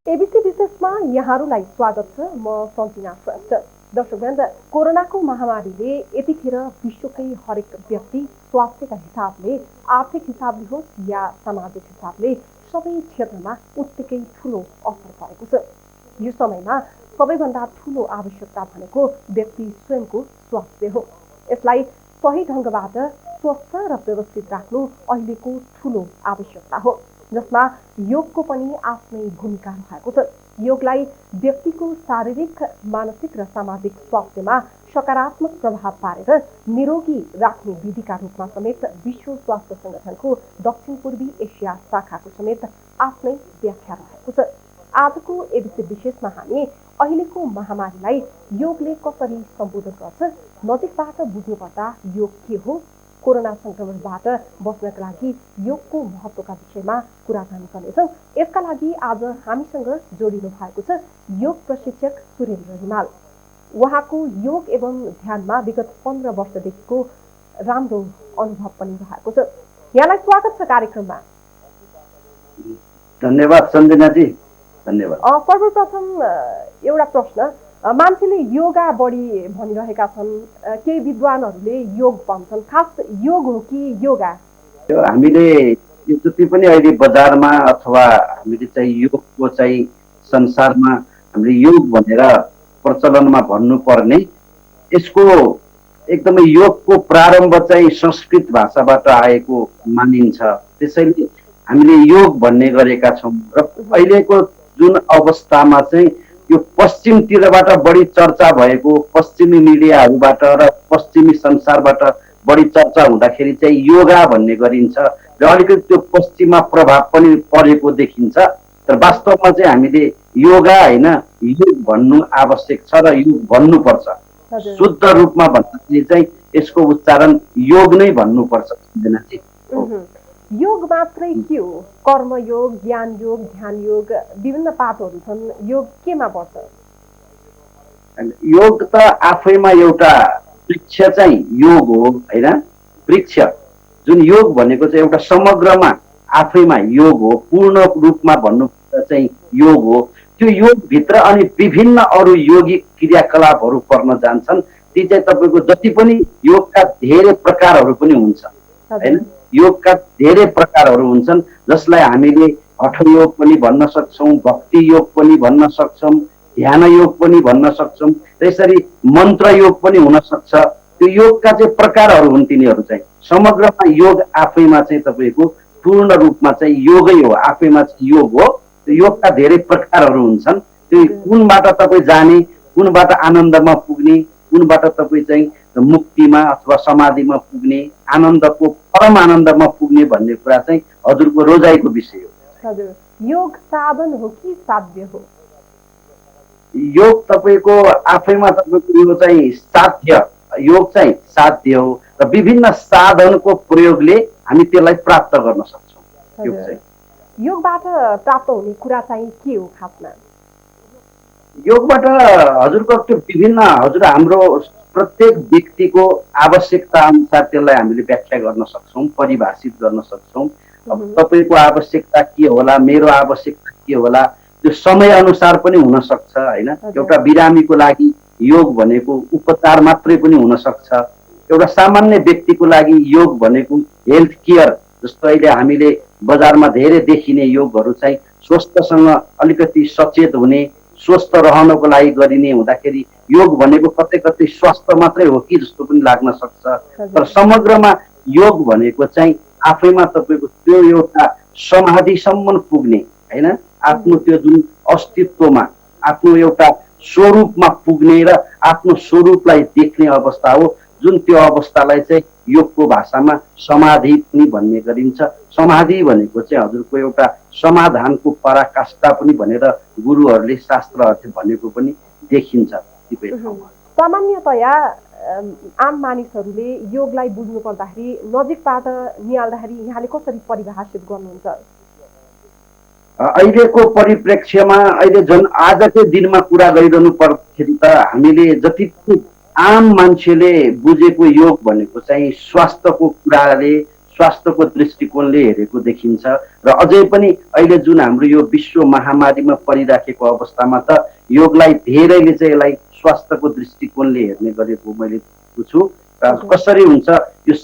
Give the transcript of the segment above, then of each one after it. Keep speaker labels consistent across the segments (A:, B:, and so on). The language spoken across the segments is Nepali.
A: एबिसी विशेषमा यहाँहरूलाई स्वागत छ। म सन्चिना श्रेष्ठ। दर्शकवृन्द, कोरोनाको महामारीले यतिखेर विश्वकै हरेक व्यक्ति स्वास्थ्यका हिसाबले, आर्थिक हिसाबले होस् या सामाजिक हिसाबले सबै क्षेत्रमा उत्तिकै ठुलो असर परेको छ। यो समयमा सबैभन्दा ठुलो आवश्यकता भनेको व्यक्ति स्वयंको स्वास्थ्य हो। यसलाई सही ढङ्गबाट स्वस्थ र व्यवस्थित राख्नु अहिलेको ठुलो आवश्यकता हो, जसमा योगको पनि आफ्नै भूमिका रहेको छ। योगलाई व्यक्तिको शारीरिक, मानसिक र सामाजिक स्वास्थ्यमा सकारात्मक प्रभाव पारेर निरोगी राख्ने विधिका रूपमा समेत विश्व स्वास्थ्य संगठनको दक्षिण पूर्वी एसिया शाखाको समेत आफ्नै व्याख्या रहेको छ। आजको एबिसी विशेषमा हामी अहिलेको महामारीलाई योगले कसरी सम्बोधन गर्छ, नजिकबाट बुझ्नुपर्दा योग के हो, कोरोना संक्रमणबाट बच्नका लागि योगको महत्त्वका विषयमा कुराकानी गर्नेछौँ। यसका लागि आज हामीसँग जोडिनु भएको छ योग प्रशिक्षक सुरेन्द्र रिमाल। उहाँको योग एवं ध्यानमा विगत 15 वर्षदेखिको राम्रो अनुभव पनि रहेको छ। यहाँलाई स्वागत छ कार्यक्रममा।
B: धन्यवाद सञ्जना जी, धन्यवाद।
A: सर्वप्रथम एउटा प्रश्न, मान्छेले योगा बढी भनिरहेका छन्, केही विद्वानहरूले योग भन्छन्, खास योग हो कि योगा?
B: हामीले यो जति पनि अहिले बजारमा अथवा हामीले चाहिँ योगको चाहिँ संसारमा हामीले योग भनेर प्रचलनमा भन्नुपर्ने, यसको एकदमै योगको प्रारम्भ चाहिँ संस्कृत भाषाबाट आएको मानिन्छ। त्यसैले हामीले योग भन्ने गरेका छौँ र अहिलेको जुन अवस्थामा चाहिँ यो पश्चिमतिरबाट बढी चर्चा भएको, पश्चिमी मिडियाहरूबाट र पश्चिमी संसारबाट बढी चर्चा हुँदाखेरि चाहिँ योगा भन्ने गरिन्छ र अलिकति त्यो पश्चिममा प्रभाव पनि परेको देखिन्छ। तर वास्तवमा चाहिँ हामीले योगा होइन, योग भन्नु आवश्यक छ र योग भन्नुपर्छ। शुद्ध रूपमा भन्दाखेरि चाहिँ यसको उच्चारण योग नै भन्नुपर्छ।
A: योग मात्रै के हो? कर्म योग, ज्ञान योग, ध्यान योग, विभिन्न पाठहरू छन्। योग केमा पर्छ?
B: योग त आफैमा एउटा वृक्ष चाहिँ योग हो होइन। वृक्ष जुन योग भनेको चाहिँ एउटा समग्रमा आफैमा योग हो, पूर्ण रूपमा भन्नु चाहिँ योग हो। त्यो योगभित्र अनि विभिन्न अरू योगिक क्रियाकलापहरू पर्न जान्छन्। ती चाहिँ तपाईँको जति पनि योगका धेरै प्रकारहरू पनि हुन्छ होइन। योगका धेरै प्रकारहरू हुन्छन्, जसलाई हामीले हठयोग पनि भन्न सक्छौँ, भक्ति योग पनि भन्न सक्छौँ, ध्यान योग पनि भन्न सक्छौँ, त्यसरी मन्त्र योग पनि हुन सक्छ। त्यो योगका चाहिँ प्रकारहरू हुन् तिनीहरू चाहिँ। समग्रमा योग आफैमा चाहिँ तपाईँको पूर्ण रूपमा चाहिँ योगै हो, आफैमा चाहिँ योग हो। त्यो योगका धेरै प्रकारहरू हुन्छन्। त्यो कुनबाट तपाईँ जाने, कुनबाट आनन्दमा पुग्ने, कुनबाट तपाईँ चाहिँ मुक्तिमा अथवा समाधिमा पुग्ने, आनन्दको परम आनन्दमा पुग्ने भन्ने कुरा चाहिँ हजुरको रोजाइको विषय हो।
A: हजुर, योग साधन हो कि साध्य हो?
B: योग तपाईँको आफैमा तपाईँको यो चाहिँ साध्य, योग चाहिँ साध्य हो र विभिन्न साधनको प्रयोगले हामी त्यसलाई प्राप्त गर्न सक्छौँ।
A: योगबाट प्राप्त हुने कुरा चाहिँ के हो खासमा?
B: योगबाट हजुरको त्यो विभिन्न, हजुर हाम्रो प्रत्येक व्यक्तिको आवश्यकता अनुसार त्यसलाई हामीले व्याख्या गर्न सक्छौँ, परिभाषित गर्न सक्छौँ। अब तपाईँको आवश्यकता के होला, मेरो आवश्यकता के होला, त्यो समय अनुसार पनि हुन सक्छ होइन। एउटा बिरामीको लागि योग भनेको उपचार मात्रै पनि हुन सक्छ। एउटा सामान्य व्यक्तिको लागि योग भनेको हेल्थ केयर, जस्तो अहिले हामीले बजारमा धेरै देखिने योगहरू चाहिँ स्वास्थ्यसँग अलिकति सचेत हुने, स्वस्थ रहनको लागि गरिने हुँदाखेरि योग भनेको कतै कतै स्वास्थ्य मात्रै हो कि जस्तो पनि लाग्न सक्छ। तर समग्रमा योग भनेको चाहिँ आफैमा तपाईँको त्यो एउटा समाधिसम्म पुग्ने होइन, आफ्नो त्यो जुन अस्तित्वमा, आफ्नो एउटा स्वरूपमा पुग्ने र आफ्नो स्वरूपलाई देख्ने अवस्था हो, जुन त्यो अवस्थालाई चाहिँ योगको भाषामा समाधि पनि भन्ने गरिन्छ। समाधि भनेको चाहिँ हजुरको एउटा समाधानको पराकाष्ठा पनि भनेर गुरुहरूले, शास्त्रहरूले भनेको पनि देखिन्छ।
A: सामान्यतया आम मानिसहरूले योगलाई बुझ्नु पर्दाखेरि, नजिकबाट निहाल्दाखेरि यहाँले कसरी परिभाषित गर्नुहुन्छ?
B: अहिलेको परिप्रेक्ष्यमा अहिले जुन आजकै दिनमा कुरा गरिरहनु पर्दाखेरि त हामीले जति आम मान्छेले बुझेको योग भनेको चाहिँ स्वास्थ्यको कुराले, स्वास्थ्यको दृष्टिकोणले हेरेको देखिन्छ र अझै पनि अहिले जुन हाम्रो यो विश्व महामारीमा परिराखेको अवस्थामा त योगलाई धेरैले चाहिँ यसलाई स्वास्थ्यको दृष्टिकोणले हेर्ने गरेको मैले देखेको छु र कसरी हुन्छ यो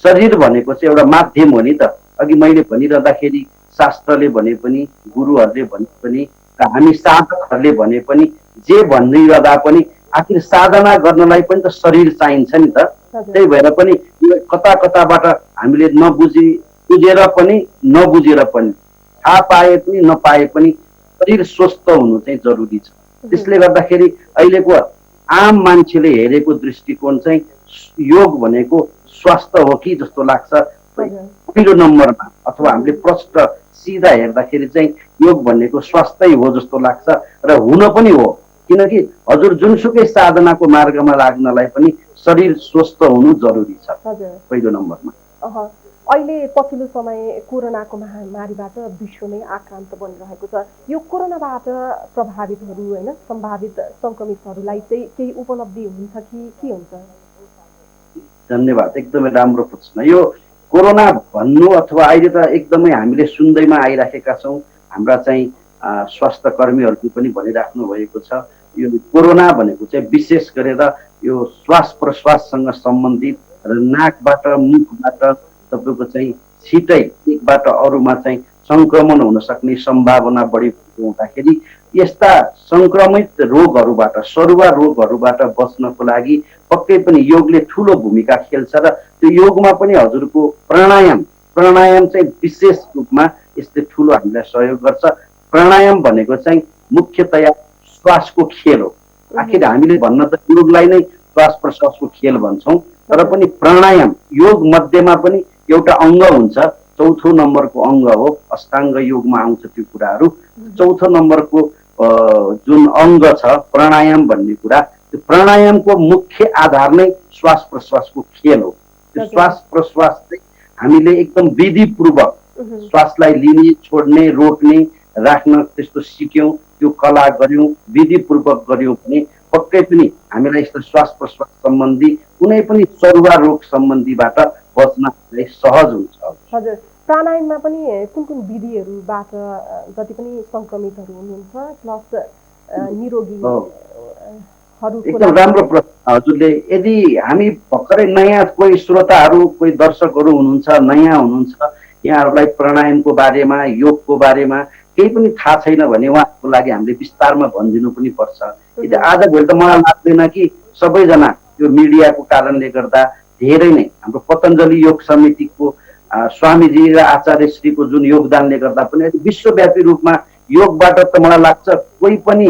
B: शरीर भनेको चाहिँ एउटा माध्यम हो नि त। अघि मैले भनिरहँदाखेरि शास्त्रले भने पनि गुरुहरूले भने पनि र हामी साधकहरूले भने पनि जे भनिरहँदा पनि आखिर साधना गर्नलाई पनि त शरीर चाहिन्छ नि त। त्यही भएर पनि कता कताबाट हामीले बुझेर पनि नबुझेर पनि थाहा पाए पनि नपाए पनि शरीर स्वस्थ हुनु चाहिँ जरुरी छ। त्यसले गर्दाखेरि अहिलेको आम मान्छेले हेरेको दृष्टिकोण चाहिँ योग भनेको स्वास्थ्य हो कि जस्तो लाग्छ पहिलो नम्बरमा, अथवा हामीले प्रष्ट सिधा हेर्दाखेरि चाहिँ योग भनेको स्वास्थ्य हो जस्तो लाग्छ र हुन पनि हो। किनकि हजुर जुनसुकै साधनाको मार्गमा लाग्नलाई पनि शरीर स्वस्थ हुनु जरुरी छ पहिलो नम्बरमा।
A: अहिले पछिल्लो समय कोरोनाको महामारीबाट विश्व नै आक्रान्त बनिरहेको छ। यो कोरोनाबाट प्रभावितहरू होइन सम्भावित संक्रमितहरूलाई चाहिँ केही उपलब्धि हुन्छ कि के हुन्छ?
B: धन्यवाद, एकदमै राम्रो प्रश्न। यो कोरोना भन्नु अथवा अहिले त एकदमै हामीले सुन्दैमा आइराखेका छौँ, हाम्रा चाहिँ स्वास्थ्य कर्मीहरूले पनि भनिराख्नु भएको छ यो कोरोना भनेको चाहिँ विशेष गरेर यो श्वास प्रश्वाससँग सम्बन्धित र नाकबाट मुखबाट तपाईँको चाहिँ छिटै एकबाट अरूमा चाहिँ संक्रमण हुन सक्ने सम्भावना बढी हुँदाखेरि यस्ता संक्रमित रोगहरूबाट सरुवा रोगहरूबाट बच्नको लागि पक्कै पनि योगले ठुलो भूमिका खेल्छ र त्यो योगमा पनि हजुरको प्राणायाम चाहिँ विशेष रूपमा यसले ठुलो हामीलाई सहयोग गर्छ। प्राणायाम भनेको चाहिँ मुख्यतया श्वासको खेल हो। आखिर हामीले भन्न त योगलाई नै श्वास प्रश्वासको खेल भन्छौँ, तर पनि प्राणायाम योग मध्येमा पनि एउटा अङ्ग हुन्छ, चौथो नम्बरको अङ्ग हो। अष्टाङ्ग योगमा आउँछ त्यो कुराहरू। चौथो नम्बरको जुन अङ्ग छ प्राणायाम भन्ने कुरा, त्यो प्राणायामको मुख्य आधार नै श्वास प्रश्वासको खेल हो। त्यो श्वास प्रश्वास चाहिँ हामीले एकदम विधिपूर्वक श्वासलाई लिने छोड्ने रोक्ने राख्न त्यस्तो सिक्यौँ, त्यो कला गर्यौँ, विधिपूर्वक गर्यौँ भने पक्कै पनि हामीलाई यस्तो श्वास प्रश्वास सम्बन्धी कुनै पनि सरुवा रोग सम्बन्धीबाट बच्न सहज हुन्छ।
A: हजुर, प्राणायाममा पनि कुन कुन विधिहरूबाट जति पनि संक्रमितहरू हुनुहुन्छ प्लस निरोगी
B: एकदम राम्रो प्रश्न हजुरले। यदि हामी भर्खरै नयाँ कोही श्रोताहरू कोही दर्शकहरू हुनुहुन्छ, नयाँ हुनुहुन्छ, यहाँहरूलाई प्राणायामको बारेमा योगको बारेमा केही पनि थाहा छैन भने उहाँको लागि हामीले विस्तारमा भनिदिनु पनि पर्छ। यदि आजभोलि त मलाई लाग्दैन कि सबैजना यो मिडियाको कारणले गर्दा धेरै नै हाम्रो पतञ्जलि योग समितिको स्वामीजी र आचार्यश्रीको जुन योगदानले गर्दा पनि विश्वव्यापी रूपमा योगबाट त मलाई लाग्छ कोही पनि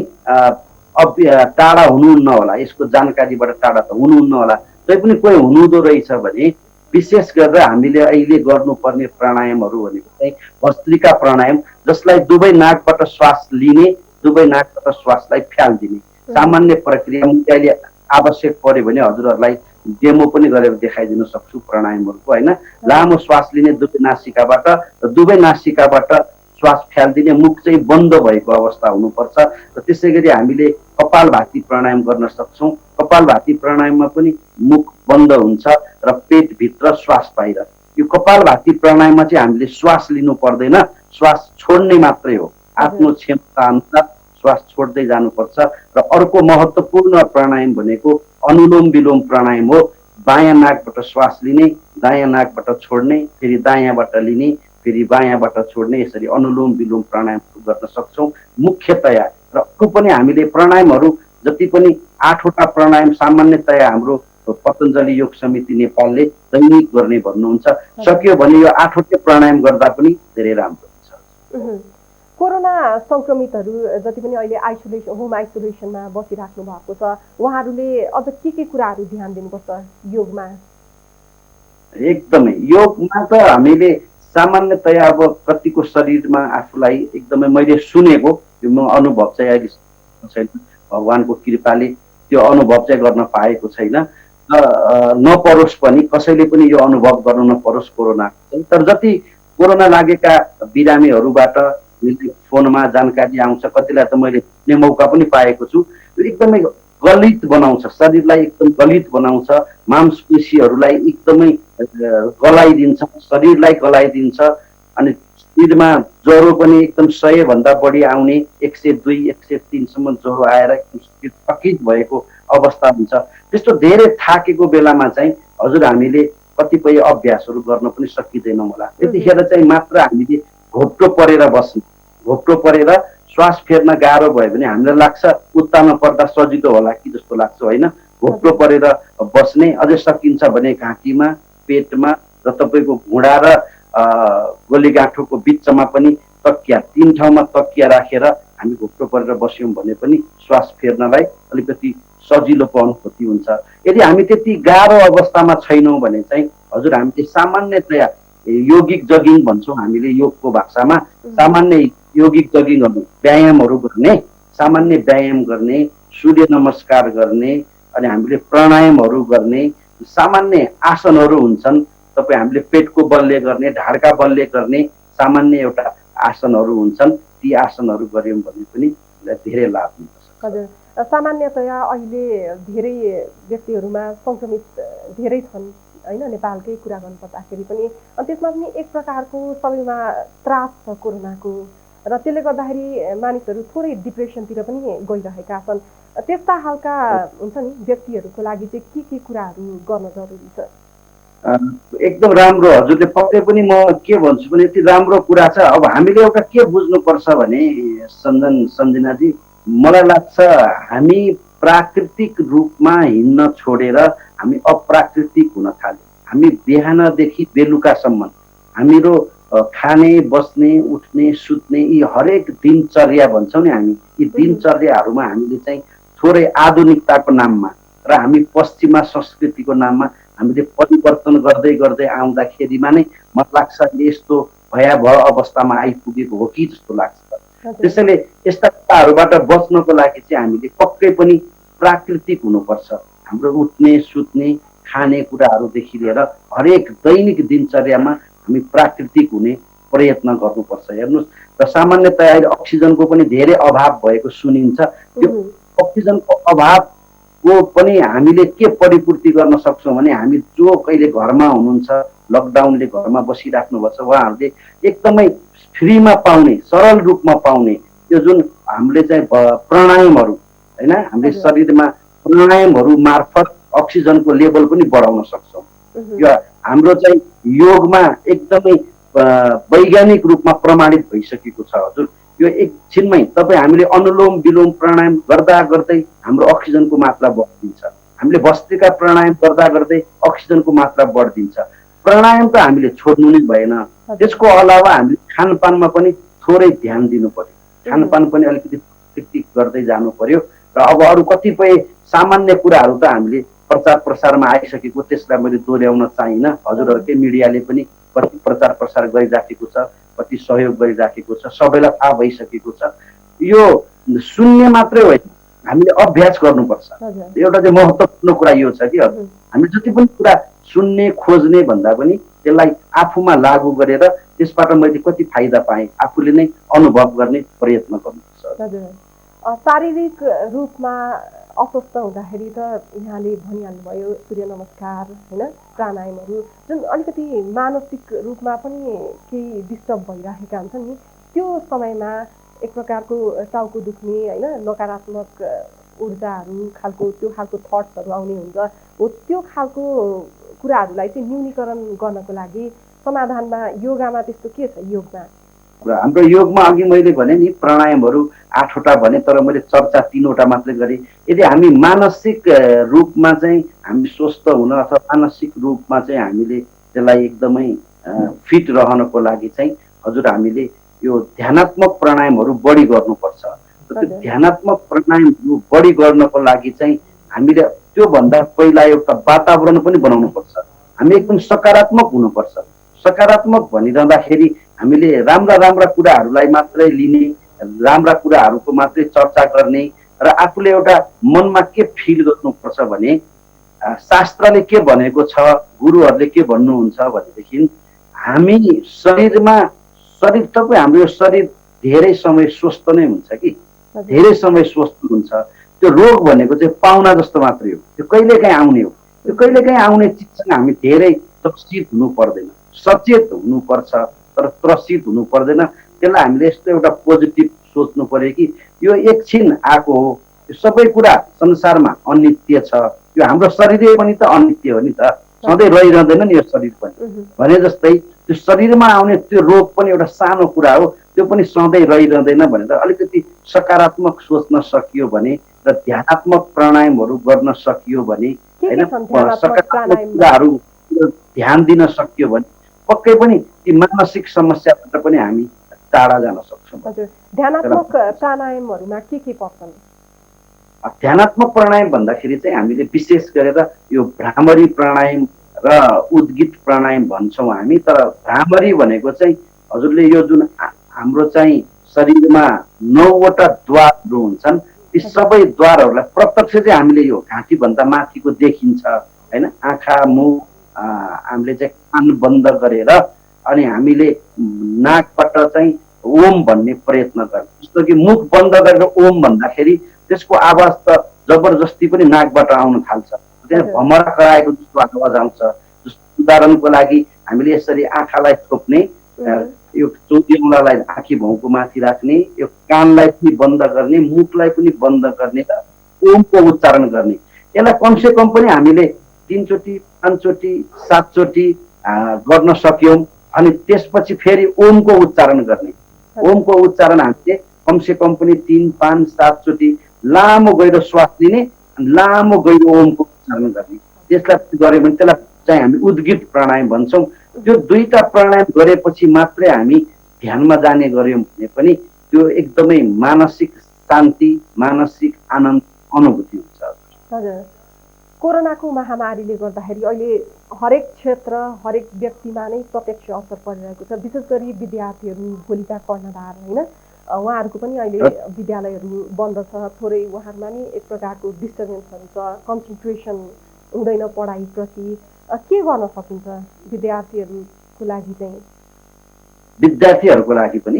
B: टाढा हुनुहुन्न होला, यसको जानकारीबाट टाढा त हुनुहुन्न होला, तैपनि कोही हुनुहुँदो रहेछ भने विशेष गरेर हामीले अहिले गर्नुपर्ने प्राणायामहरू भनेको चाहिँ भस्त्रिका प्राणायाम, जसलाई दुवै नाकबाट श्वास लिने दुवै नाकबाट श्वासलाई फ्याल्दिने सामान्य प्रक्रिया। अहिले आवश्यक पर्यो भने हजुरहरूलाई डेमो पनि गरेर देखाइदिन सक्छु प्राणायामहरूको होइन। लामो श्वास लिने दुवै नासिकाबाट श्वास फ्याल्दिने, मुख चाहिँ बन्द भएको अवस्था हुनुपर्छ र त्यसै गरी हामीले कपालभाती प्राणायाम गर्न सक्छौँ। कपालभाती प्राणायाममा पनि मुख बन्द हुन्छ र पेटभित्र श्वास बाहिर। यो कपालभाती प्राणायाममा चाहिँ हामीले श्वास लिनु पर्दैन, श्वास छोड्ने मात्रै हो। आफ्नो क्षमता अनुसार श्वास छोड्दै जानुपर्छ। र अर्को महत्त्वपूर्ण प्राणायाम भनेको अनुलोम विलोम प्राणायाम हो। बायाँ नाकबाट श्वास लिने, दायाँ नाकबाट छोड्ने, फेरि दायाँबाट लिने, फेरि बायाँबाट छोड्ने, यसरी अनुलोम विलोम प्राणायाम गर्न सक्छौँ मुख्यतया। र अरू पनि हामीले प्राणायामहरू जति पनि 8वटा प्राणायाम सामान्यतया हाम्रो पतञ्जलि योग समिति नेपालले दैनिक गर्ने भन्नुहुन्छ। सक्यो भने यो 8वटै प्राणायाम गर्दा पनि धेरै राम्रो हुन्छ।
A: कोरोना संक्रमितहरू जति पनि अहिले होम आइसोलेसनमा बसिराख्नु भएको छ, उहाँहरूले अझ के कुराहरू ध्यान दिनुपर्छ योगमा?
B: एकदमै योगमा त हामीले सामान्यतया अब कतिको शरीरमा आफूलाई एकदमै मैले सुनेको यो म अनुभव चाहिँ अहिले छैन, भगवानको कृपाले त्यो अनुभव चाहिँ गर्न पाएको छैन। नपरोस् पनि कसैले पनि यो अनुभव गर्नु नपरोस् कोरोना। तर जति कोरोना लागेका बिरामीहरूबाट फोनमा जानकारी आउँछ, कतिलाई त मैले भेट्ने मौका पनि पाएको छु, यो एकदमै गलित बनाउँछ, शरीरलाई एकदम गलित बनाउँछ, मांसपेशीहरूलाई एकदमै गलाइदिन्छ, शरीरलाई गलाइदिन्छ। अनि शरीरमा ज्वरो पनि एकदम 100 भन्दा बढी आउने, 102 103 सम्म ज्वरो आएर एकदम शरीर थकित भएको अवस्था हुन्छ। त्यस्तो धेरै थाकेको बेलामा चाहिँ हजुर हामीले कतिपय अभ्यासहरू गर्न पनि सकिँदैनौँ होला। त्यतिखेर चाहिँ मात्र हामीले घोप्टो परेर बस्ने, घोप्टो परेर श्वास फेर्न गाह्रो भयो भने हामीलाई लाग्छ उत्तानो पर्दा सजिलो होला कि जस्तो लाग्छ, होइन। घोप्टो परेर बस्ने, अझै सकिन्छ भने घाँटीमा, पेटमा र तपाईँको घुँडा र गोलीगाँठोको बिचमा पनि तकिया, 3 ठाउँमा तकिया राखेर हामी घोप्टो परेर बस्यौँ भने पनि श्वास फेर्नलाई अलिकति सजिलोको अनुभूति हुन्छ। यदि हामी त्यति गाह्रो अवस्थामा छैनौँ भने चाहिँ हजुर हामीले सामान्यतया योगिक जगिङ भन्छौँ हामीले योगको भाषामा, सामान्य योगिक जगिङहरू, व्यायामहरू गर्ने, सामान्य व्यायाम गर्ने, सूर्य नमस्कार गर्ने, अनि हामीले प्राणायामहरू गर्ने, सामान्य आसनहरू हुन्छन्। तपाईँ हामीले पेटको बलले गर्ने, ढाडका बलले गर्ने सामान्य एउटा आसनहरू हुन्छन्। ती आसनहरू गऱ्यौँ भने पनि धेरै लाभ हुन्छ।
A: हजुर, सामान्यतया अहिले धेरै व्यक्तिहरूमा सङ्क्रमित धेरै छन्, होइन, नेपालकै कुरा गर्नुपर्दाखेरि पनि। अनि त्यसमा पनि एक प्रकारको सबैमा त्रास छ कोरोनाको, र त्यसले गर्दाखेरि मानिसहरू थोरै डिप्रेसनतिर पनि गइरहेका छन्। त्यस्ता खालका हुन्छ नि व्यक्तिहरूको लागि चाहिँ के कुराहरू गर्न जरुरी छ?
B: एकदम राम्रो, हजुरले पक्कै पनि म के भन्छु भने यति राम्रो कुरा छ। अब हामीले एउटा के बुझ्नुपर्छ भने सञ्जनाजी, मलाई लाग्छ हामी प्राकृतिक रूपमा हिँड्न छोडेर हामी अप्राकृतिक हुन थाल्यौँ। हामी बिहानदेखि बेलुकासम्म हाम्रो खाने, बस्ने, उठ्ने, सुत्ने यी हरेक दिनचर्या भन्छौँ नि हामी, यी दिनचर्याहरूमा हामीले चाहिँ थोरै आधुनिकताको नाममा र हामी पश्चिमा संस्कृतिको नाममा हामीले परिवर्तन गर्दै गर्दै आउँदाखेरिमा नै मलाई लाग्छ यस्तो भयावह अवस्थामा आइपुगेको हो कि जस्तो लाग्छ। त्यसैले यस्ता कुराहरूबाट बच्नको लागि चाहिँ हामीले पक्कै पनि प्राकृतिक हुनुपर्छ। हाम्रो उठ्ने, सुत्ने, खाने कुराहरूदेखि लिएर हरेक दैनिक दिनचर्यामा हामी प्राकृतिक हुने प्रयत्न गर्नुपर्छ। हेर्नुहोस्, र सामान्यतया अहिले अक्सिजनको पनि धेरै अभाव भएको सुनिन्छ। त्यो अक्सिजनको अभावको पनि हामीले के परिपूर्ति गर्न सक्छौँ भने हामी जो कहिले घरमा हुनुहुन्छ, लकडाउनले घरमा बसिराख्नु भएको छ, उहाँहरूले एकदमै फ्रीमा पाउने, सरल रूपमा पाउने त्यो जुन हामीले चाहिँ प्राणायामहरू, होइन, हामीले शरीरमा प्राणायामहरू मार्फत अक्सिजनको लेभल पनि बढाउन सक्छौँ। यो हाम्रो चाहिँ योगमा एकदमै वैज्ञानिक रूपमा प्रमाणित भइसकेको छ। हजुर, यो एकछिनमै तपाईँ हामीले अनुलोम विलोम प्राणायाम गर्दा गर्दै हाम्रो अक्सिजनको मात्रा बढिदिन्छ। हामीले भस्त्रिका प्राणायाम गर्दा गर्दै अक्सिजनको मात्रा बढिदिन्छ। प्राणायाम त हामीले छोड्नु नै भएन। त्यसको अलावा हामीले खानपानमा पनि थोरै ध्यान दिनु पर्यो, खानपान पनि अलिकति प्राकृतिक गर्दै जानु पर्यो। र अब अरू कतिपय सामान्य कुराहरू त हामीले प्रचार प्रसारमा आइसकेको, त्यसलाई मैले दोहोऱ्याउन चाहिनँ। हजुरहरूकै मिडियाले पनि कति प्रचार प्रसार गरिराखेको छ, कति सहयोग गरिराखेको छ, सबैलाई थाहा भइसकेको छ। यो सुन्ने मात्रै होइन, हामीले अभ्यास गर्नुपर्छ। एउटा चाहिँ महत्त्वपूर्ण कुरा यो छ कि हामीले जति पनि कुरा सुन्ने, खोज्ने भन्दा पनि त्यसलाई आफूमा लागू गरेर त्यसबाट मैले कति फाइदा पाएँ आफूले नै अनुभव गर्ने प्रयत्न गर्नुपर्छ।
A: शारीरिक रूपमा अस्वस्थ हुँदाखेरि त यहाँले भनिहाल्नुभयो सूर्य नमस्कार, होइन, प्राणायामहरू, जुन अलिकति मानसिक रूपमा पनि केही डिस्टर्ब भइरहेका हुन्छन् नि, त्यो समयमा एक प्रकारको टाउको दुख्ने, होइन, नकारात्मक ऊर्जाहरू खालको त्यो खालको थट्सहरू आउने हुन्छ हो। त्यो खालको कुराहरूलाई चाहिँ न्यूनीकरण गर्नको लागि समाधानमा योगामा त्यस्तो के छ? योगमा
B: हाम्रो योगमा अघि मैले भने नि प्राणायामहरू 8वटा भने, तर मैले चर्चा 3वटा मात्रै गरेँ। यदि हामी मानसिक रूपमा चाहिँ हामी स्वस्थ हुन अथवा मानसिक रूपमा चाहिँ हामीले त्यसलाई एकदमै फिट रहनको लागि चाहिँ हजुर हामीले यो ध्यानात्मक प्राणायामहरू बढी गर्नुपर्छ। त्यो ध्यानात्मक प्राणायामहरू बढी गर्नको लागि चाहिँ हामीले त्योभन्दा पहिला एउटा वातावरण पनि बनाउनुपर्छ। हामी एकदम सकारात्मक हुनुपर्छ। सकारात्मक भनिरहँदाखेरि हामीले राम्रा राम्रा कुराहरूलाई मात्रै लिने, राम्रा कुराहरूको मात्रै चर्चा गर्ने र आफूले एउटा मनमा के फिल गर्नुपर्छ भने शास्त्रले के भनेको छ, गुरुहरूले के भन्नुहुन्छ भनेदेखि हामी शरीरमा तपाईँ हाम्रो यो शरीर धेरै समय स्वस्थ नै हुन्छ कि, धेरै समय स्वस्थ हुन्छ। त्यो रोग भनेको चाहिँ पाहुना जस्तो मात्रै हो, त्यो कहिलेकाहीँ आउने हो। त्यो कहिलेकाहीँ आउने चिजसँग हामी धेरै त्रसित हुनु पर्दैन, सचेत हुनुपर्छ तर त्रसित हुनु पर्दैन। त्यसलाई हामीले यस्तो एउटा पोजिटिभ सोच्नु पर्यो कि यो एकछिन आएको हो, यो सबै कुरा संसारमा अनित्य छ, यो हाम्रो शरीर पनि त अनित्य हो नि त, सधैँ रहिरहँदैन नि यो शरीर पनि। भने जस्तै त्यो शरीरमा आउने त्यो रोग पनि एउटा सानो कुरा हो, त्यो पनि सधैँ रहिरहँदैन भनेर अलिकति सकारात्मक सोच्न सकियो भने र ध्यानात्मक प्राणायामहरू गर्न सकियो भने होइन, सकारात्मक कुराहरू ध्यान दिन सकियो भने पक्कै पनि ती मानसिक समस्याबाट पनि हामी टाढा जान सक्छौँ।
A: हजुर, ध्यानात्मक प्राणायामहरूमा के पर्छन्?
B: ध्यानात्मक प्राणायाम भन्दाखेरि चाहिँ हामीले विशेष गरेर यो भ्रामरी प्राणायाम र उद्गीत प्राणायाम भन्छौँ हामी। तर भ्रामरी भनेको चाहिँ हजुरले यो जुन हाम्रो चाहिँ शरीरमा 9वटा द्वारहरू हुन्छन्, ती सबै द्वारहरूलाई प्रत्यक्ष चाहिँ हामीले यो घाँटीभन्दा माथिको देखिन्छ होइन, आँखा मुख हामीले चाहिँ कान बन्द गरेर अनि हामीले नाकबाट चाहिँ ओम भन्ने प्रयत्न गर्ने। जस्तो कि मुख बन्द गरेर ओम भन्दाखेरि त्यसको आवाज त जबरजस्ती पनि नाकबाट आउन थाल्छ, त्यहाँ भमरा कराएको जस्तो आवाज आउँछ। उदाहरणको लागि हामीले यसरी आँखालाई छोप्ने, यो चौधी औँलालाई आँखी भाउको माथि राख्ने, यो कानलाई पनि बन्द गर्ने, मुखलाई पनि बन्द गर्ने र ओमको उच्चारण गर्ने। यसलाई कमसे कम पनि हामीले 3 चोटि 5 चोटि 7 चोटि गर्न सक्यौँ। अनि त्यसपछि फेरि ओमको उच्चारण गर्ने। ओमको उच्चारण हामीले कमसे कम पनि 3 5 7 चोटि लामो गहिरो श्वास लिने, लामो गहिरो ओमको उच्चारण गर्ने। त्यसलाई गऱ्यो भने त्यसलाई चाहिँ हामी उद्गीत प्राणायाम भन्छौँ। त्यो 2टा प्राणायाम गरेपछि मात्रै हामी ध्यानमा जाने गऱ्यौँ भने पनि त्यो एकदमै मानसिक शान्ति, मानसिक आनन्द अनुभूति हुन्छ।
A: हजुर, कोरोनाको महामारीले गर्दाखेरि अहिले हरेक क्षेत्र हरेक व्यक्तिमा नै प्रत्यक्ष असर परिरहेको छ। विशेष गरी विद्यार्थीहरू, भोलिका कर्णधार होइन, उहाँहरूको पनि अहिले विद्यालयहरू बन्द छ। थोरै उहाँहरूमा नि एक प्रकारको डिस्टर्बेन्सहरू छ, कन्सन्ट्रेसन हुँदैन पढाइप्रति। के गर्न सकिन्छ विद्यार्थीहरूको लागि चाहिँ?
B: विद्यार्थीहरूको लागि पनि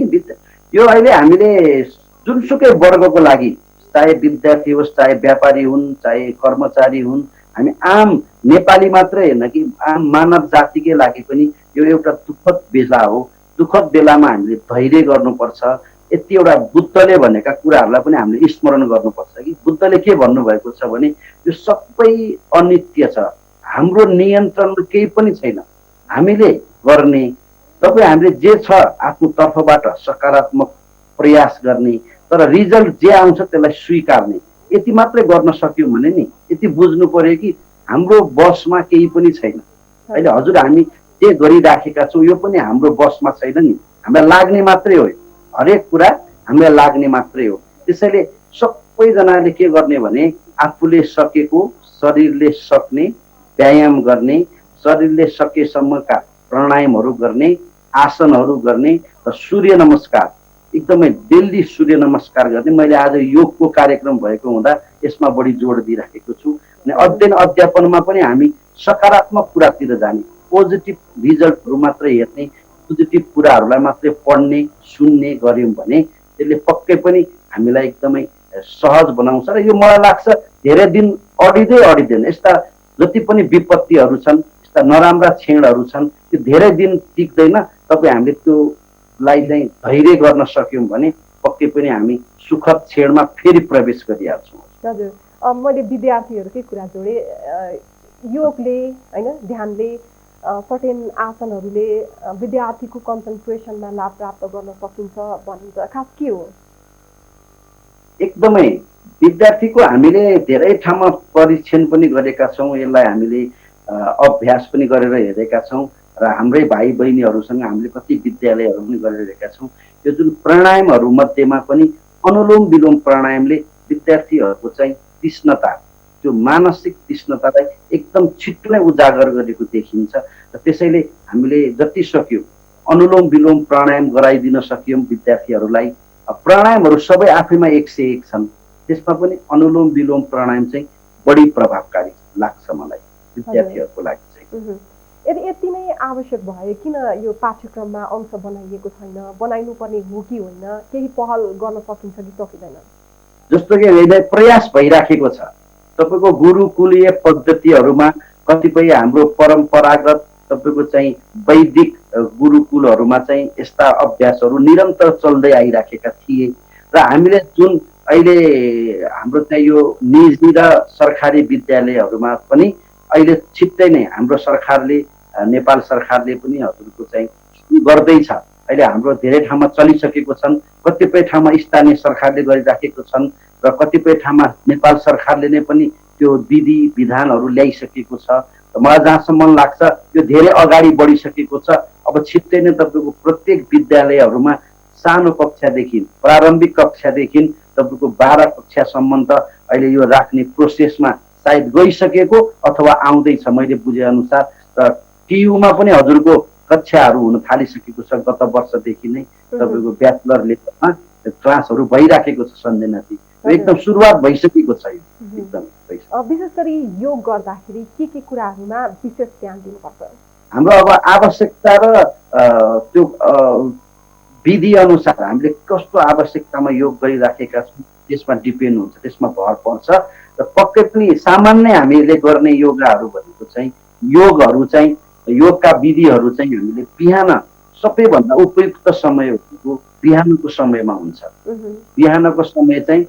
B: यो अहिले हामीले जुनसुकै वर्गको लागि, चाहे विद्यार्थी होस्, चाहे व्यापारी हुन्, चाहे कर्मचारी हुन्, हामी आम नेपाली मात्रै होइन कि आम मानव जातिकै लागि पनि यो एउटा दुःखद बेला हो। दुःखद बेलामा हामीले धैर्य गर्नुपर्छ। यति एउटा बुद्धले भनेका कुराहरूलाई पनि हामीले स्मरण गर्नुपर्छ कि बुद्धले के भन्नुभएको छ भने यो सबै अनित्य छ, हाम्रो नियन्त्रणमा केही पनि छैन। हामीले गर्ने तपाईँ हामीले जे छ आफ्नो तर्फबाट सकारात्मक प्रयास गर्ने, तर रिजल्ट जे आउँछ त्यसलाई स्वीकार्ने, यति मात्रै गर्न सक्यौँ भने नि यति बुझ्नु पर्यो कि हाम्रो बसमा केही पनि छैन। अहिले हजुर हामी जे गरिराखेका छौँ यो पनि हाम्रो बसमा छैन नि, हामीलाई लाग्ने मात्रै हो। हरेक कुरा हामीलाई लाग्ने मात्रै हो। त्यसैले सबैजनाले के गर्ने भने आफूले सकेको, शरीरले सक्ने व्यायाम गर्ने, शरीरले सकेसम्मका प्राणायामहरू गर्ने, आसनहरू गर्ने र सूर्य नमस्कार, एकदमै डेली सूर्य नमस्कार गर्ने। मैले आज योगको कार्यक्रम भएको हुँदा यसमा बढी जोड दिइराखेको छु। अनि अध्ययन अध्यापनमा पनि हामी सकारात्मक कुरातिर जाने, पोजिटिभ रिजल्टहरू मात्रै हेर्ने, पोजिटिभ कुराहरूलाई मात्रै पढ्ने सुन्ने गऱ्यौँ भने त्यसले पक्कै पनि हामीलाई एकदमै सहज बनाउँछ। र यो मलाई लाग्छ धेरै दिन अडिँदैन। यस्ता जति पनि विपत्तिहरू छन्, यस्ता नराम्रा क्षणहरू छन्, त्यो धेरै दिन टिक्दैन। तपाईँ हामीले त्योलाई चाहिँ धैर्य गर्न सक्यौँ भने पक्कै पनि हामी सुखद क्षणमा फेरि प्रवेश गरिहाल्छौँ।
A: हजुर, मैले विद्यार्थीहरूकै कुरा जोडेँ। योगले होइन, ध्यानले, सर्टेन आसनहरूले विद्यार्थीको कन्सन्ट्रेसनमा लाभ प्राप्त गर्न सकिन्छ भनिन्छ, खास के हो?
B: एकदमै विद्यार्थीको हामीले धेरै ठाउँमा परीक्षण पनि गरेका छौँ, यसलाई हामीले अभ्यास पनि गरेर हेरेका छौँ र हाम्रै भाइ बहिनीहरूसँग हामीले कति विद्यालयहरू पनि गरिरहेका छौँ। यो जुन प्राणायामहरू मध्येमा पनि अनुलोम विलोम प्राणायामले विद्यार्थीहरूको चाहिँ तीक्ष्णता, त्यो मानसिक तीक्ष्णतालाई एकदम छिट्टो नै उजागर गरेको देखिन्छ। र त्यसैले हामीले जति सक्यौँ अनुलोम विलोम प्राणायाम गराइदिन सक्यौँ विद्यार्थीहरूलाई। प्राणायामहरू सबै आफैमा 101 छन्, त्यसमा पनि अनुलोम विलोम प्राणायाम चाहिँ बढी प्रभावकारी लाग्छ मलाई विद्यार्थीहरूको लागि चाहिँ।
A: यदि यति नै आवश्यक भए किन यो पाठ्यक्रममा अंश बनाइएको छैन? बनाइनुपर्ने हो कि होइन? केही पहल गर्न सकिन्छ कि सकिँदैन?
B: जस्तो कि अहिले प्रयास भइराखेको छ। तपाईँको गुरुकुलीय पद्धतिहरूमा कतिपय हाम्रो परम्परागत तपाईँको चाहिँ वैदिक गुरुकुलहरूमा चाहिँ यस्ता अभ्यासहरू निरन्तर चल्दै आइराखेका थिए र हामीले जुन अहिले हाम्रो चाहिँ यो निजी र सरकारी विद्यालयहरूमा पनि अहिले छिट्टै नै हाम्रो सरकारले नेपाल सरकारले पनि हजुरको चाहिँ सुरु गर्दैछ। अहिले हाम्रो धेरै ठाउँमा चलिसकेको छन्, कतिपय ठाउँमा स्थानीय सरकारले गरिराखेको छन् र कतिपय ठाउँमा नेपाल सरकारले नै पनि त्यो विधि विधानहरू ल्याइसकेको छ। मलाई जहाँसम्म लाग्छ यो धेरै अगाडि बढिसकेको छ। अब छिट्टै नै तपाईँको प्रत्येक विद्यालयहरूमा सानो कक्षादेखि प्रारम्भिक कक्षादेखि तपाईँको 12 कक्षासम्म त अहिले यो राख्ने प्रोसेसमा सायद गइसकेको अथवा आउँदैछ मैले बुझे अनुसार। र टियुमा पनि हजुरको कक्षाहरू हुन थालिसकेको छ गत वर्षदेखि नै। तपाईँको ब्याचलर लेभलमा क्लासहरू भइराखेको छ सन्ध्यनाथी, एकदम सुरुवात भइसकेको छ एकदम।
A: विशेष गरी योग गर्दाखेरि के कुराहरूमा विशेष ध्यान दिनुपर्छ?
B: हाम्रो अब आवश्यकता र त्यो विधि अनुसार हामीले कस्तो आवश्यकतामा योग गरिराखेका छौँ त्यसमा डिपेन्ड हुन्छ, त्यसमा भर पर्छ। र पक्कै पनि सामान्य हामीले गर्ने योगाहरू भनेको चाहिँ योगहरू चाहिँ योगका विधिहरू चाहिँ हामीले बिहान सबैभन्दा उपयुक्त समय भनेको बिहानको समयमा हुन्छ। बिहानको समय चाहिँ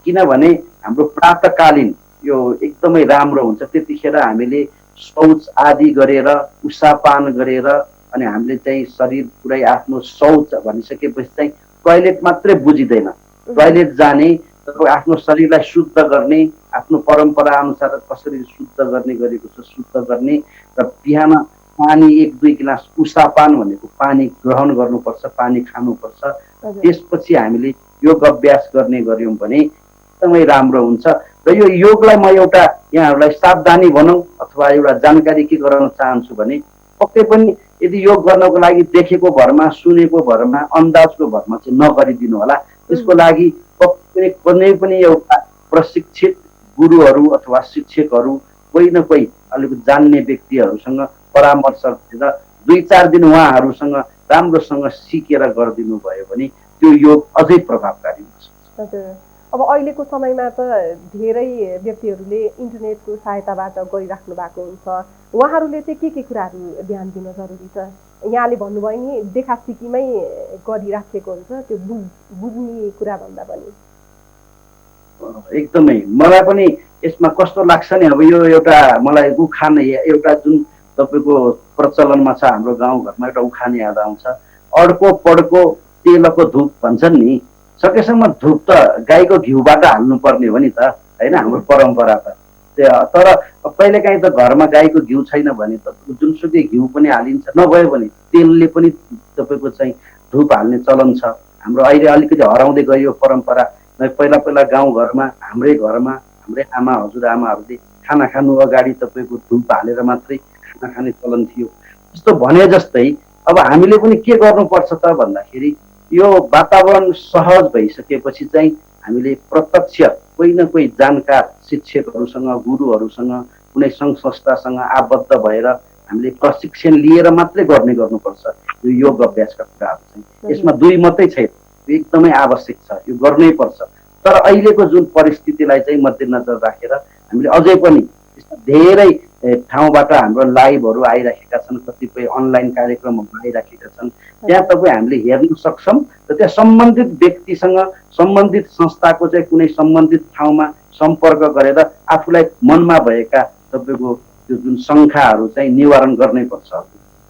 B: किनभने हाम्रो प्रातःकालीन यो एकदमै राम्रो हुन्छ। त्यतिखेर हामीले शौच आदि गरेर उषापान गरेर अनि हामीले चाहिँ शरीर पुरै आफ्नो शौच भनिसकेपछि चाहिँ टोयलेट मात्रै बुझिँदैन, टोयलेट जाने, आफ्नो शरीरलाई शुद्ध गर्ने, आफ्नो परम्परा अनुसार कसरी शुद्ध गर्ने गरेको छ शुद्ध गर्ने र बिहान पानी 1-2 गिलास उषापान भनेको पानी ग्रहण गर्नुपर्छ, पानी खानुपर्छ। त्यसपछि हामीले योग अभ्यास गर्ने गर्यौँ भने एकदमै राम्रो हुन्छ। र यो योगलाई म एउटा यहाँहरूलाई सावधानी भनौँ अथवा एउटा जानकारी के गराउन चाहन्छु भने पक्कै पनि यदि योग गर्नको लागि देखेको भरमा सुनेको भरमा अन्दाजको भरमा चाहिँ नगरिदिनु होला। त्यसको लागि कुनै पनि एउटा प्रशिक्षित गुरुहरू अथवा शिक्षकहरू कोही न कोही अलिक जान्ने व्यक्तिहरूसँग परामर्श गरेर 2-4 दिन उहाँहरूसँग राम्रोसँग सिकेर गरिदिनु भयो भने त्यो योग अझै प्रभावकारी हुन्छ।
A: अब अहिलेको समयमा त धेरै व्यक्तिहरूले इन्टरनेटको सहायताबाट गरिराख्नु भएको हुन्छ, उहाँहरूले चाहिँ के कुराहरू ध्यान दिन जरुरी छ? यहाँले भन्नुभयो नि देखासिकीमै गरिराखेको हुन्छ, त्यो बुझ्ने कुरा भन्दा पनि
B: एकदमै मलाई पनि यसमा कस्तो लाग्छ नि, अब यो एउटा मलाई उखान एउटा जुन तपाईँको प्रचलनमा छ हाम्रो गाउँघरमा एउटा उखान याद आउँछ, अड्को पड्को तेलको धुप भन्छन् नि। सकेसम्म धुप त गाईको घिउबाट हाल्नुपर्ने हो नि त, होइन हाम्रो परम्परा त। तर कहिलेकाहीँ त घरमा गाईको घिउ छैन भने त जुनसुकै घिउ पनि हालिन्छ, नभयो भने तेलले पनि तपाईँको चाहिँ धुप हाल्ने चलन छ हाम्रो। अहिले अलिकति हराउँदै गयो परम्परा। पहिला पहिला गाउँघरमा हाम्रै आमा हजुरआमाहरूले खाना खानु अगाडि तपाईँको धुप हालेर मात्रै खाना खाने चलन थियो। त्यस्तो भने जस्तै अब हामीले पनि के गर्नुपर्छ त भन्दाखेरि यो वातावरण सहज भइसकेपछि चाहिँ हामीले प्रत्यक्ष कोही न कोही जानकार शिक्षकहरूसँग गुरुहरूसँग कुनै सङ्घ संस्थासँग आबद्ध भएर हामीले प्रशिक्षण लिएर मात्रै गर्नुपर्छ यो योग अभ्यासका कुराहरू चाहिँ। यसमा दुई मात्रै छैन, एकदमै आवश्यक छ, यो गर्नै पर्छ। तर अहिलेको जुन परिस्थितिलाई चाहिँ मध्यनजर राखेर हामीले अझै पनि धेरै ठाउँबाट हाम्रो लाइभहरू आइराखेका छन्, कतिपय अनलाइन कार्यक्रमहरू आइराखेका छन्, त्यहाँ तपाईँ हामीले हेर्न सक्छौँ र त्यहाँ सम्बन्धित व्यक्तिसँग संबंधित संस्थाको चाहिँ कुनै सम्बन्धित ठाउँमा सम्पर्क गरेर आफूलाई मनमा भएका तपाईँको त्यो जुन शङ्काहरू चाहिँ निवारण गर्नै पर्छ।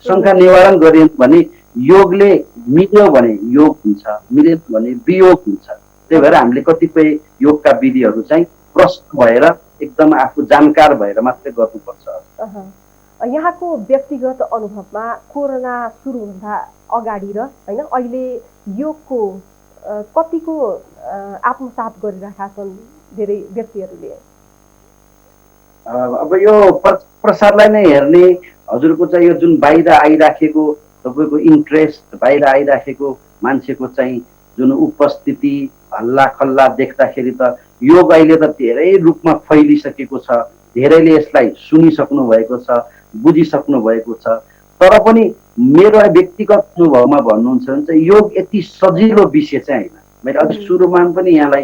B: शङ्का निवारण गरियो भने योगले मिल्यो भने योग हुन्छ, मिलेन भने वियोग हुन्छ। त्यही भएर हामीले कतिपय योगका विधिहरू चाहिँ प्रश्न भएर एकदम आफू जानकार भएर मात्रै गर्नुपर्छ।
A: यहाँको व्यक्तिगत अनुभवमा कोरोना सुरु हुँदा अगाडि र हैन अहिले योगको कतिको आत्मसात गरिरहेका छन् धेरै व्यक्तिहरूले?
B: अब यो प्रसारलाई नै हेर्ने हजुरको चाहिँ यो जुन बाहिर आइराखेको तपाईँको इन्ट्रेस्ट, बाहिर आइराखेको मान्छेको चाहिँ जुन उपस्थिति हल्ला खल्ला देख्दाखेरि त योग अहिले त धेरै रूपमा फैलिसकेको छ। धेरैले यसलाई सुनिसक्नु भएको छ, बुझिसक्नु भएको छ। तर पनि मेरो व्यक्तिगत अनुभवमा भन्नुहुन्छ भने चाहिँ योग यति सजिलो विषय चाहिँ होइन। मैले अझ सुरुमा पनि यहाँलाई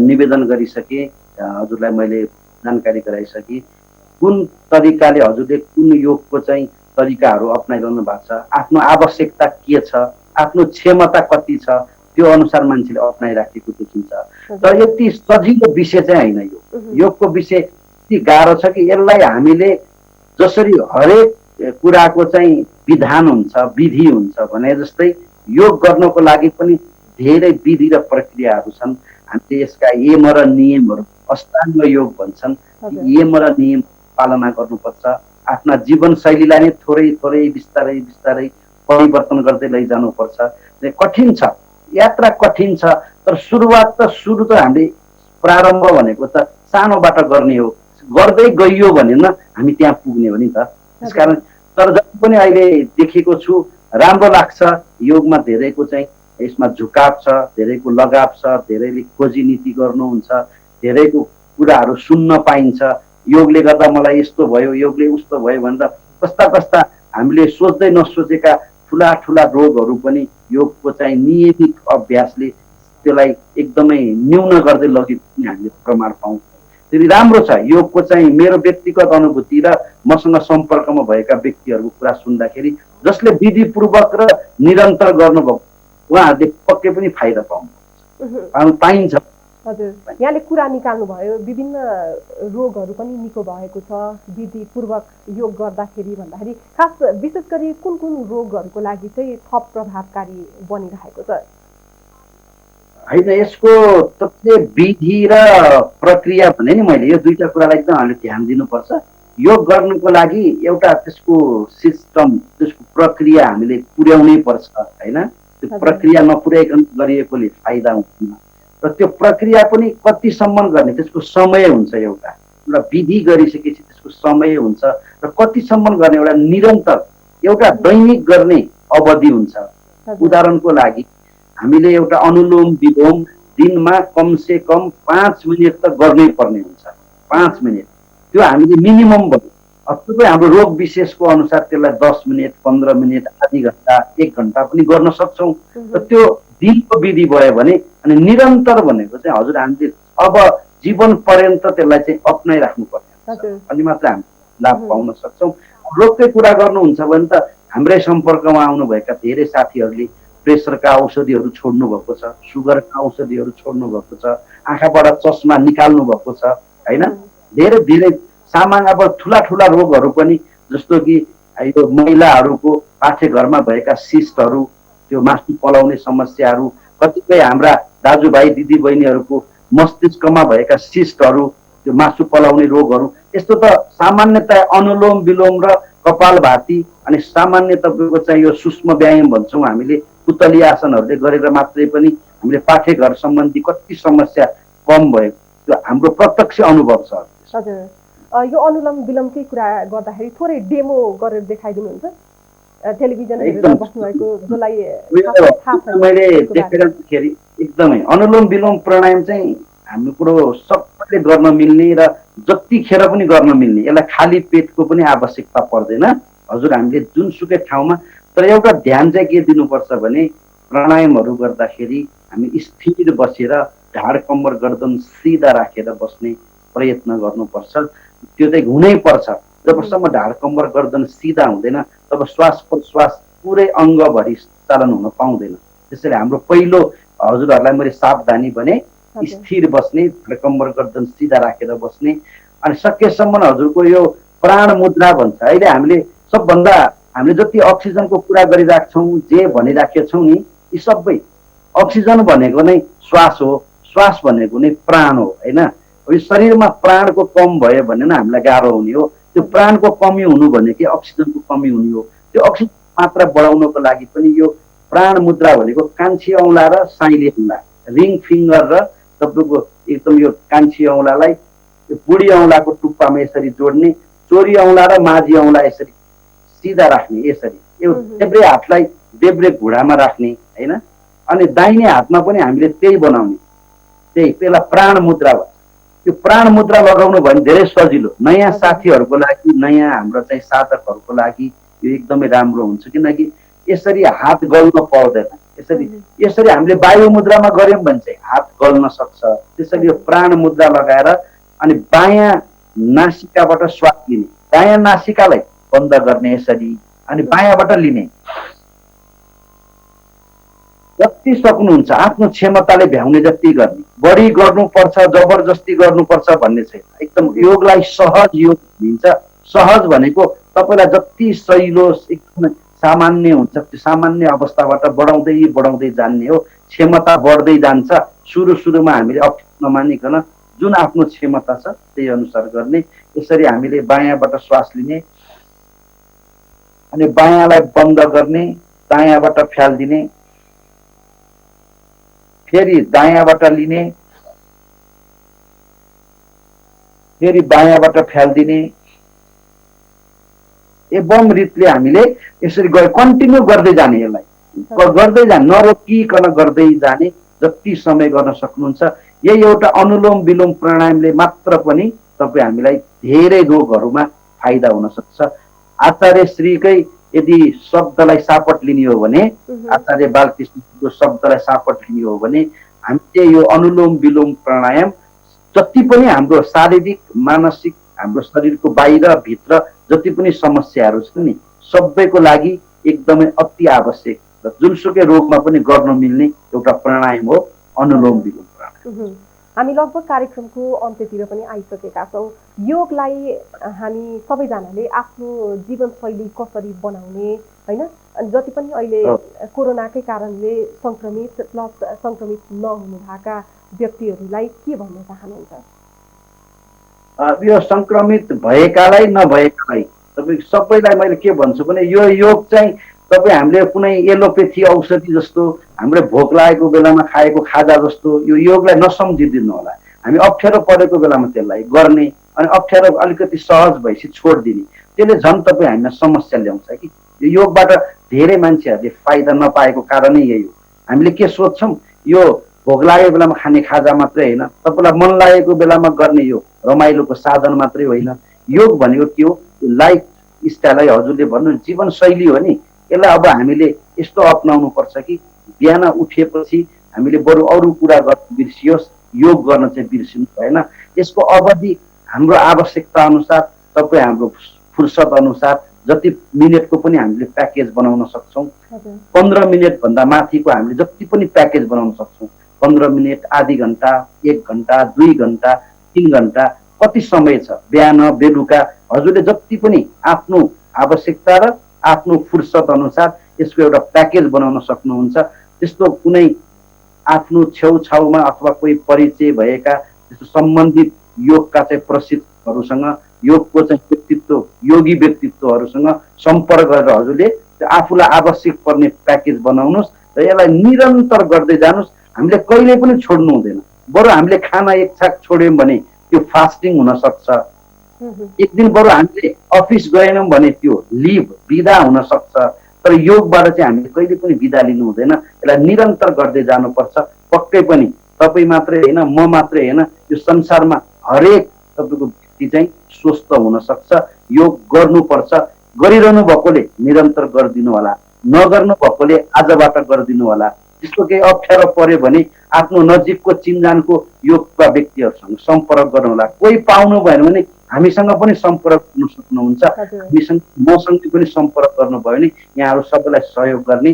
B: निवेदन गरिसकेँ, हजुरलाई मैले जानकारी गराइसकेँ कुन तरिकाले हजुरले कुन योगको चाहिँ तरिकाहरू अप्नाइरहनु भएको छ, आफ्नो आवश्यकता के छ, आफ्नो क्षमता कति छ, त्यो अनुसार मान्छेले अप्नाइराखेको देखिन्छ। तर यति सजिलो विषय चाहिँ होइन यो। योगको विषय यति गाह्रो छ कि यसलाई हामीले जसरी हरेक कुराको चाहिँ विधान हुन्छ, विधि हुन्छ भने जस्तै योग गर्नको लागि पनि धेरै विधि र प्रक्रियाहरू छन्। हामीले यसका यम र नियमहरू, अष्टाङ्ग योग भन्छन्, यम र नियम पालना गर्नुपर्छ। आफ्ना जीवनशैलीलाई नै थोरै थोरै बिस्तारै बिस्तारै परिवर्तन गर्दै लैजानुपर्छ। कठिन छ, यात्रा कठिन छ, तर सुरुवात त हामीले प्रारम्भ भनेको त सानोबाट गर्ने हो। गर्दै गइयो भने न हामी त्यहाँ पुग्ने हो नि त। त्यसकारण तर जति पनि अहिले देखेको छु राम्रो लाग्छ। योगमा धेरैको चाहिँ यसमा झुकाव छ, धेरैको लगाव छ, धेरैले खोजी नीति गर्नुहुन्छ, धेरैको कुराहरू सुन्न पाइन्छ। योगले गर्दा मलाई यस्तो भयो, योगले उस्तो भयो भनेर कस्ता कस्ता हामीले सोच्दै नसोचेका ठुला ठुला रोगहरू पनि योगको चाहिँ नियमित अभ्यासले त्यसलाई एकदमै न्यून गर्दै लगेको हामीले प्रमाण पाउँछौँ। त्यसले राम्रो छ। योगको चाहिँ मेरो व्यक्तिगत अनुभूति र मसँग सम्पर्कमा भएका व्यक्तिहरूको कुरा सुन्दाखेरि जसले विधिपूर्वक र निरन्तर गर्नुभयो उहाँहरूले पक्कै पनि फाइदा पाइन्छ।
A: हजुर, यहाँले कुरा निकाल्नुभयो, विभिन्न रोगहरू पनि निको भएको छ विधिपूर्वक योग गर्दाखेरि भन्दाखेरि। खास विशेष गरी कुन कुन रोगहरूको लागि चाहिँ थप प्रभावकारी बनिरहेको छ?
B: होइन, यसको तत्त्व विधि र प्रक्रिया भने नि मैले यो दुईटा कुरालाई एकदम हामीले ध्यान दिनुपर्छ। योग गर्नुको लागि एउटा त्यसको सिस्टम, त्यसको प्रक्रिया हामीले पुर्याउनै पर्छ होइन। त्यो प्रक्रिया नपुर्याइकन गरिएकोले फाइदा हुँदैन र त्यो प्रक्रिया पनि कतिसम्म गर्ने त्यसको समय हुन्छ। एउटा विधि गरिसकेपछि त्यसको समय हुन्छ र कतिसम्म गर्ने एउटा निरन्तर एउटा दैनिक गर्ने अवधि हुन्छ। उदाहरणको लागि हामीले एउटा अनुलोम विलोम दिनमा कमसे कम 5 मिनट त गर्नै पर्ने हुन्छ। 5 मिनट त्यो हामीले मिनिमम भयो। अथवा हाम्रो रोग विशेषको अनुसार त्यसलाई 10 मिनट, 15 मिनट, आधी घन्टा, 1 घन्टा पनि गर्न सक्छौँ। र त्यो दिनको विधि भयो भने अनि निरन्तर भनेको चाहिँ हजुर हामीले अब जीवन पर्यन्त त्यसलाई चाहिँ अप्नाइराख्नु पर्ने अनि मात्र हामी लाभ पाउन सक्छौँ। रोगकै कुरा गर्नुहुन्छ भने त हाम्रै सम्पर्कमा आउनुभएका धेरै साथीहरूले प्रेसरका औषधिहरू छोड्नु भएको छ, सुगरका औषधिहरू छोड्नु भएको छ, आँखाबाट चस्मा निकाल्नु भएको छ होइन। धेरै धेरै सामान्य अब ठुला ठुला रोगहरू पनि जस्तो कि यो महिलाहरूको पाठेघरमा भएका सिस्टहरू, त्यो मासु पलाउने समस्याहरू, कतिपय हाम्रा दाजुभाइ दिदीबहिनीहरूको मस्तिष्कमा भएका सिस्टहरू, त्यो मासु पलाउने रोगहरू, यस्तो त सामान्यतया अनुलोम विलोम र कपालभाती अनि सामान्य तपाईँको चाहिँ यो सूक्ष्म व्यायाम भन्छौँ हामीले, पुतली आसनहरूले गरेर मात्रै पनि हामीले पाठेघर सम्बन्धी कति समस्या कम भयो, त्यो हाम्रो प्रत्यक्ष अनुभव छ।
A: हजुर, यो अनुलोम विलोमकै कुरा गर्दाखेरि थोरै डेमो गरेर देखाइदिनुहुन्छ? टेलिभिजन हेरेर बस्नुभएको जसलाई
B: मैले देखेर एकदमै अनुलोम विलोम प्राणायाम चाहिँ हाम्रो सबैले गर्न मिल्ने र जतिखेर पनि गर्न मिल्ने। यसलाई खाली पेटको पनि आवश्यकता पर्दैन हजुर, हामीले जुनसुकै ठाउँमा। तर एउटा ध्यान चाहिँ के दिनुपर्छ भने प्राणायामहरू गर्दाखेरि हामी स्थिर बसेर ढाड कम्मर गर्दन सिधा राखेर बस्ने प्रयत्न गर्नुपर्छ। त्यो चाहिँ हुनै पर्छ। जबसम्म ढाड कम्मर गर्दन सिधा हुँदैन तब श्वास प्रश्वास पुरै अङ्गभरि सञ्चालन हुन पाउँदैन। त्यसैले हाम्रो पहिलो हजुरहरूलाई मैले सावधानी भने स्थिर बस्ने, ढाड कम्मर गर्दन सिधा राखेर बस्ने। अनि सकेसम्म हजुरको यो प्राण मुद्रा भन्छ। अहिले हामीले सबभन्दा हामीले जति अक्सिजनको कुरा गरिरहेको छौँ, जे भनिराखेका छौँ नि, यी सबै अक्सिजन भनेको नै श्वास हो, श्वास भनेको नै प्राण हो होइन। यो शरीरमा प्राणको कम भयो भने न हामीलाई गाह्रो हुने हो। त्यो प्राणको कमी हुनु भनेको अक्सिजनको कमी हुने हो। त्यो अक्सिजन मात्रा बढाउनको लागि पनि यो प्राण मुद्रा भनेको कान्छी औँला र साइले औँला, रिङ फिङ्गर र तपाईँको एकदम यो कान्छी औँलालाई यो बुढी औँलाको टुप्पामा यसरी जोड्ने, चोरी औँला र माझी औँला यसरी सिधा राख्ने, यसरी यो देब्रे हातलाई देब्रे घुँडामा राख्ने होइन। अनि दाहिने हातमा पनि हामीले त्यही बनाउने, त्यसलाई प्राण मुद्रा भन्छ। यो प्राण मुद्रा लगाउनु भने धेरै सजिलो। नयाँ साथीहरूको लागि, नयाँ हाम्रो चाहिँ साधकहरूको लागि यो एकदमै राम्रो हुन्छ। किनकि यसरी हात गल्न पर्दैन। यसरी हामीले वायु मुद्रामा गऱ्यौँ भने चाहिँ हात गल्न सक्छ। त्यसरी यो प्राण मुद्रा लगाएर अनि बायाँ नासिकाबाट श्वास लिने, दायाँ नासिकालाई बन्द गर्ने, यसरी अनि बायाँबाट लिने। जति सक्नुहुन्छ आफ्नो क्षमताले भ्याउने जति गर्ने, बढी गर्नुपर्छ जबरजस्ती गर्नुपर्छ भन्ने छैन। एकदम योगलाई सहज योग भनिन्छ। सहज भनेको तपाईँलाई जति सहिलो एकदम सामान्य हुन्छ त्यो सामान्य अवस्थाबाट बढाउँदै बढाउँदै जान्ने हो। क्षमता बढ्दै जान्छ। सुरुमा हामीले अप्ठ्यारो नमानिकन जुन आफ्नो क्षमता छ त्यही अनुसार गर्ने। यसरी हामीले बायाँबाट श्वास लिने अनि बायाँलाई बन्द गर्ने, दायाँबाट फ्याल्दिने, फेरि दायाँबाट लिने, फेरि बायाँबाट फ्याल्दिने। एवं रीतले हामीले यसरी कन्टिन्यू गर्दै जाने, यसलाई गर्दै जाने, नरोकिकन गर्दै जाने। जति समय गर्न सक्नुहुन्छ यही एउटा अनुलोम विलोम प्राणायामले मात्र पनि तपाईँ हामीलाई धेरै रोगहरूमा फाइदा हुन सक्छ। आचार्य श्रीकै यदि शब्दलाई सापट लिने हो भने, आचार्य बालकृष्णको शब्दलाई सापट लिने हो भने हामीले यो अनुलोम विलोम प्राणायाम जति पनि हाम्रो शारीरिक मानसिक हाम्रो शरीरको बाहिर भित्र जति पनि समस्याहरू छन् नि सबैको लागि एकदमै अति आवश्यक र जुनसुकै रोगमा पनि गर्न मिल्ने एउटा प्राणायाम हो अनुलोम विलोम प्राणायाम।
A: हामी लगभग कार्यक्रमको अन्त्यतिर पनि आइसकेका छौँ। योगलाई हामी सबैजनाले आफ्नो जीवनशैली कसरी बनाउने, होइन, जति पनि अहिले कोरोनाकै कारणले सङ्क्रमित प्लस सङ्क्रमित नहुनु भएका व्यक्तिहरूलाई के भन्न चाहनुहुन्छ?
B: यो सङ्क्रमित भएकालाई नभएकालाई तपाईँ सबैलाई मैले के भन्छु भने यो योग चाहिँ तपाईँ हामीले कुनै एलोपेथी औषधि जस्तो हाम्रो भोक लागेको बेलामा खाएको खाजा जस्तो यो योगलाई नसम्झिदिनु होला। हामी अप्ठ्यारो परेको बेलामा त्यसलाई गर्ने अनि अप्ठ्यारो अलिकति सहज भएपछि छोडिदिने, त्यसले झन् तपाईँ हामीलाई समस्या ल्याउँछ कि। यो योगबाट धेरै मान्छेहरूले फाइदा नपाएको कारणै यही हो। हामीले के सोध्छौँ यो भोक लागेको बेलामा खाने खाजा मात्रै होइन, तपाईँलाई मन लागेको बेलामा गर्ने यो रमाइलोको साधन मात्रै होइन। योग भनेको के हो? लाइफ स्टाइल, हजुरले भन्नु जीवनशैली हो नि। यसलाई अब हामीले यस्तो अपनाउनु पर्छ कि बिहान उठेपछि हामीले बरु अरू कुरा गर्न बिर्सियोस्, योग गर्न चाहिँ बिर्सिनु भएन। यसको अवधि हाम्रो आवश्यकता अनुसार तपाईँ हाम्रो फुर्सद अनुसार जति मिनटको पनि हामीले प्याकेज बनाउन सक्छौँ। 15 मिनटभन्दा माथिको हामीले जति पनि प्याकेज बनाउन सक्छौँ। 15 मिनट, आधी घन्टा, 1 घन्टा, 2 घन्टा, 3 घन्टा, कति समय छ बिहान बेलुका हजुरले जति पनि आफ्नो आवश्यकता र आफ्नो फुर्सद अनुसार यसको एउटा प्याकेज बनाउन सक्नुहुन्छ। त्यस्तो कुनै आफ्नो छेउछाउमा अथवा कोही परिचय भएका त्यस्तो सम्बन्धित योगका चाहिँ प्रशिक्षकहरूसँग, योगको चाहिँ व्यक्तित्व, योगी व्यक्तित्वहरूसँग सम्पर्क गरेर हजुरले आफूलाई आवश्यक पर्ने प्याकेज बनाउनुहोस् र यसलाई निरन्तर गर्दै जानुहोस्। हामीले कहिले पनि छोड्नु हुँदैन। बरु हामीले खाना एक छाक छोड्यौँ भने त्यो फास्टिङ हुन सक्छ। एक दिन बरु हामीले अफिस गएनौँ भने त्यो लिभ बिदा हुन सक्छ। तर योगबाट चाहिँ हामीले कहिले पनि बिदा लिनु हुँदैन। यसलाई निरन्तर गर्दै जानुपर्छ। पक्कै पनि तपाईँ मात्रै होइन, म मात्रै होइन, यो संसारमा हरेक तपाईँको व्यक्ति चाहिँ स्वस्थ हुन सक्छ। योग गर्नुपर्छ। गरिरहनु भएकोले निरन्तर गरिदिनु होला, नगर्नु भएकोले आजबाट गरिदिनु होला। त्यस्तो केही अप्ठ्यारो पर्यो भने आफ्नो नजिकको चिन्जानको योगका व्यक्तिहरूसँग सम्पर्क गर्नु होला। कोही पाउनु भएन भने हामीसँग पनि सम्पर्क गर्न सक्नुहुन्छ। हामीसँग मसँग पनि सम्पर्क गर्नुभयो भने यहाँहरू सबैलाई सहयोग गर्ने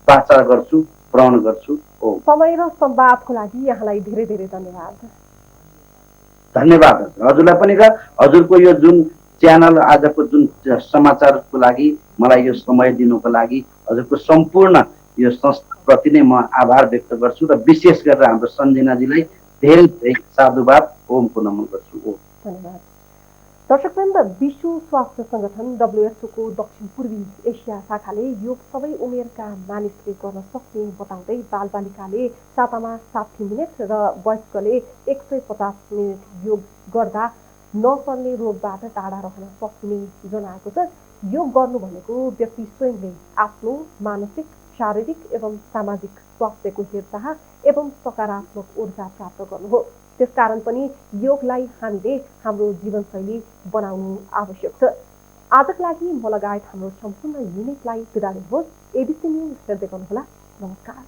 B: वाचा गर्छु, प्रण गर्छु।
A: समय र संवादको लागि यहाँलाई धेरै धेरै धन्यवाद।
B: धन्यवाद हजुरलाई पनि र हजुरको यो जुन च्यानल आजको जुन समाचारको लागि मलाई यो समय दिनुको लागि हजुरको सम्पूर्ण यो संस्थाप्रति नै म आभार व्यक्त गर्छु र विशेष गरेर हाम्रो सञ्जनाजीलाई धेरै धेरै साधुवाद ओमको नमन गर्छु।
A: धन्यवाद। दर्शकवृन्द, विश्व स्वास्थ्य सङ्गठन WHO को दक्षिण पूर्वी एसिया शाखाले योग सबै उमेरका मानिसले गर्न सक्ने बताउँदै बालबालिकाले सातामा 60 मिनट र वयस्कले 150 मिनट योग गर्दा नसर्ने रोगबाट टाढा रहन सकिने जनाएको छ। योग गर्नु भनेको व्यक्ति स्वयंले आफ्नो मानसिक, शारीरिक एवं सामाजिक स्वास्थ्यको हेरचाह एवं सकारात्मक ऊर्जा प्राप्त गर्नु हो। त्यसकारण पनि योगलाई हामीले हाम्रो जीवनशैली बनाउनु आवश्यक छ। आजका लागि म लगायत हाम्रो सम्पूर्ण युनिटलाई बिदा दिनुहोस्। ABC न्युज हेर्दै गर्नुहोला। नमस्कार।